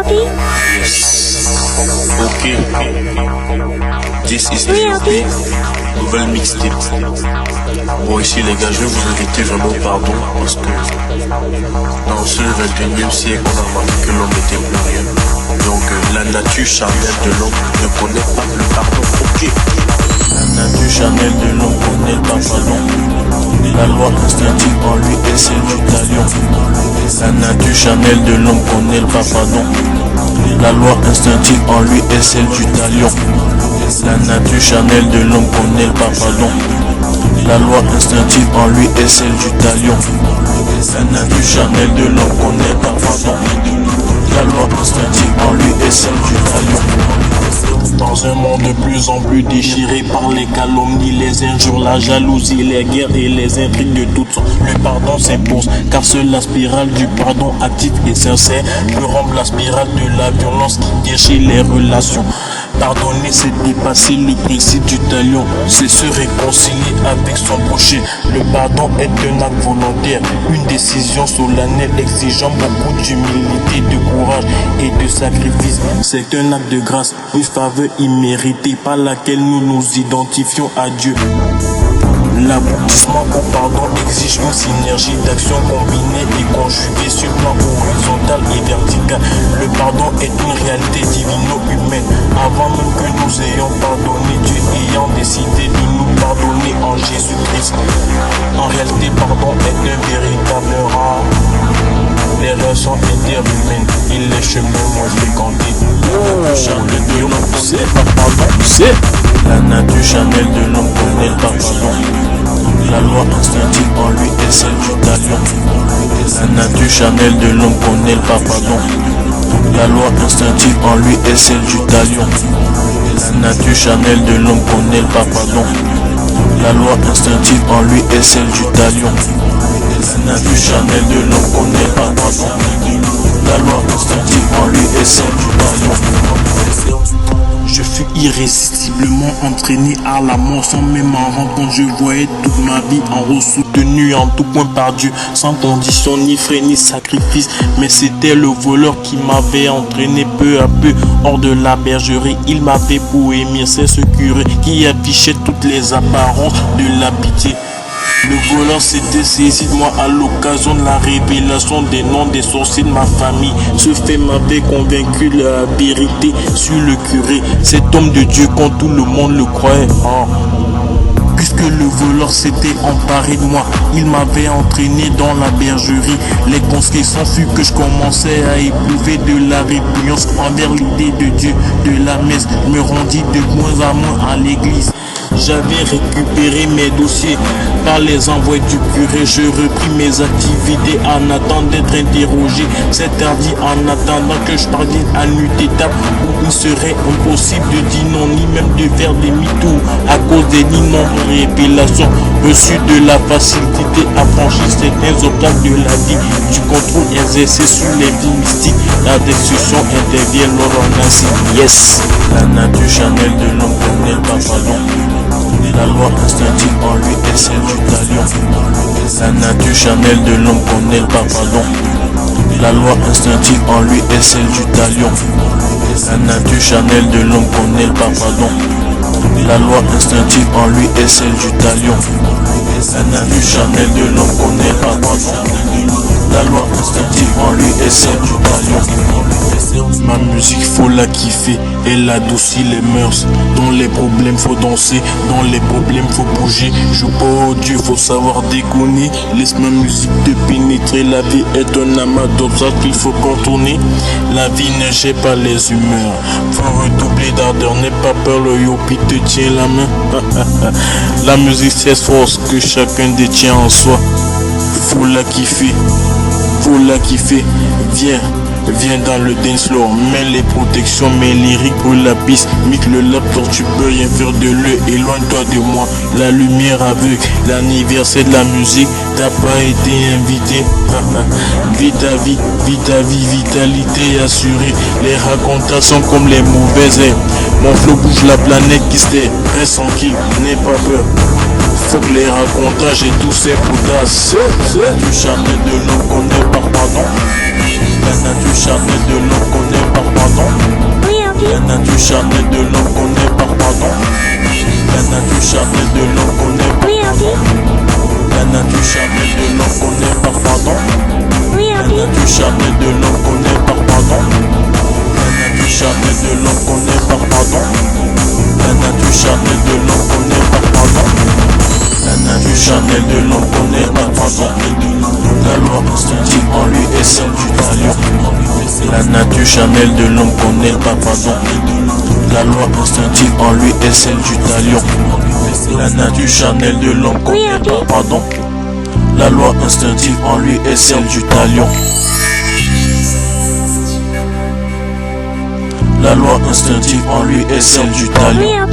Ok, this is the nouvelle mixtape. Bon, ici les gars, je vais vous inviter vraiment pardon parce que dans ce 21e siècle, on a remarqué que l'homme n'était plus rien. Donc la nature charnelle de l'homme ne connaît pas le pardon. Ok, la nature charnelle de l'homme connaît pas le pardon. La loi instinctive en lui est celle du talion. La nature charnelle de l'homme connaît le pardon. La loi instinctive en lui est celle du talion. La nature charnelle de l'homme connaît le pardon. La loi instinctive en lui est celle du talion. La nature charnelle de l'homme connaît le pardon. La loi instinctive en lui est celle du talion. Dans un monde de plus en plus déchiré par les calomnies, les injures, la jalousie, les guerres et les intrigues de toutes sortes, le pardon s'impose, car seule la spirale du pardon actif et sincère peut rompre la spirale de la violence qui déchire les relations. Pardonner, c'est dépasser le principe du talion, c'est se réconcilier avec son prochain. Le pardon est un acte volontaire, une décision solennelle exigeant beaucoup d'humilité, de courage et de sacrifice. C'est un acte de grâce, une faveur imméritée par laquelle nous nous identifions à Dieu. L'aboutissement au pardon exige une synergie d'actions combinées et conjuguées sur plan horizontal et vertical. Le pardon est une réalité divino-humaine. Avant même que nous ayons pardonné, Dieu ayant décidé de nous pardonner en Jésus-Christ. En réalité, pardon est un véritable rare. Les relations interhumaines et les chemins moins fréquentés. La nature charnelle de l'homme connaît le pardon. La loi instinctive en lui est celle du talion. La nature charnelle de l'homme connaît le pardon. La loi instinctive en lui est celle du talion. La nature charnelle de l'homme connaît le pardon. La loi instinctive en lui est celle du talion. La nature charnelle de l'homme connaît le pardon. La loi instinctive en lui est celle du talion. Je fus irrésistiblement entraîné à la mort sans même en rendre compte. Je voyais toute ma vie en haut, soutenu en tout point par Dieu, sans condition ni frais ni sacrifice. Mais c'était le voleur qui m'avait entraîné peu à peu hors de la bergerie. Il m'avait pour émir, c'est ce curé qui affichait toutes les apparences de la pitié. Le voleur s'était saisi de moi à l'occasion de la révélation des noms des sorciers de ma famille. Ce fait m'avait convaincu de la vérité sur le curé, cet homme de Dieu quand tout le monde le croyait. Puisque le voleur s'était emparé de moi, il m'avait entraîné dans la bergerie. Les conséquences fut que je commençais à éprouver de la répugnance envers l'idée de Dieu, de la messe. Je me rendis de moins en moins à l'église. J'avais récupéré mes dossiers par les envois du curé. Je repris mes activités en attendant d'être interrogé. C'est tardi en attendant que je parvienne à une étape où il serait impossible de dire non, ni même de faire des demi-tours à cause des innombrables révélations reçues, de la facilité à franchir certains obstacles de la vie, du contrôle exercé sur les vies mystiques. La destruction intervient lors d'un incident. Yes. La nature charnelle de l'homme connaît le pardon. La loi instinctive en lui est celle du talion. La nature charnelle de l'homme connaît le pardon. La loi instinctive en lui est celle du talion. La nature charnelle de l'homme connaît le pardon. La loi instinctive en lui est celle du talion. La nature charnelle de l'homme connaît le pardon. La loi instinctive en lui est celle du talion. Ma musique faut la kiffer, elle adoucit les mœurs. Dans les problèmes faut danser, dans les problèmes faut bouger. Joue pas au Dieu, faut savoir déconner. Laisse ma musique te pénétrer. La vie est un amas d'obstacles qu'il faut contourner. La vie ne gère pas les humeurs. Faut redoubler d'ardeur, n'aie pas peur, le yopi te tient la main. La musique c'est force que chacun détient en soi. Faut la kiffer, faut la kiffer. Viens dans le dance floor, mets les protections, mets lyriques pour la piste. Mick le laptop, tu peux rien faire de l'eux, éloigne-toi de moi. La lumière aveugle, l'anniversaire de la musique, t'as pas été invité. Vis ta vie, vitalité assurée. Les racontations comme les mauvaises herbes. Mon flow bouge la planète qui se tait. Reste tranquille, n'aie pas peur. Faut que les racontages et tous ces poudasses. Du charnel de l'homme qu'on est par pardon. La nature charnelle de l'homme qu'on est par nature charnelle de l'homme connaît par pardon. La nature charnelle de l'homme connaît par pardon. La nature charnelle de l'homme connaît par pardon. La nature charnelle de l'homme connaît par pardon. La nature charnelle de l'homme connaît par pardon. La nature charnelle de l'homme connaît par pardon. La nature charnelle de l'homme connaît par pardon. La loi instinctive en lui est celle du talion. La nature charnelle de l'homme connaît pas pardon. La loi instinctive en lui est celle du talion. La nature charnelle de l'homme connaît pas pardon. La loi instinctive en lui est celle du talion. La loi instinctive en lui est celle du talion.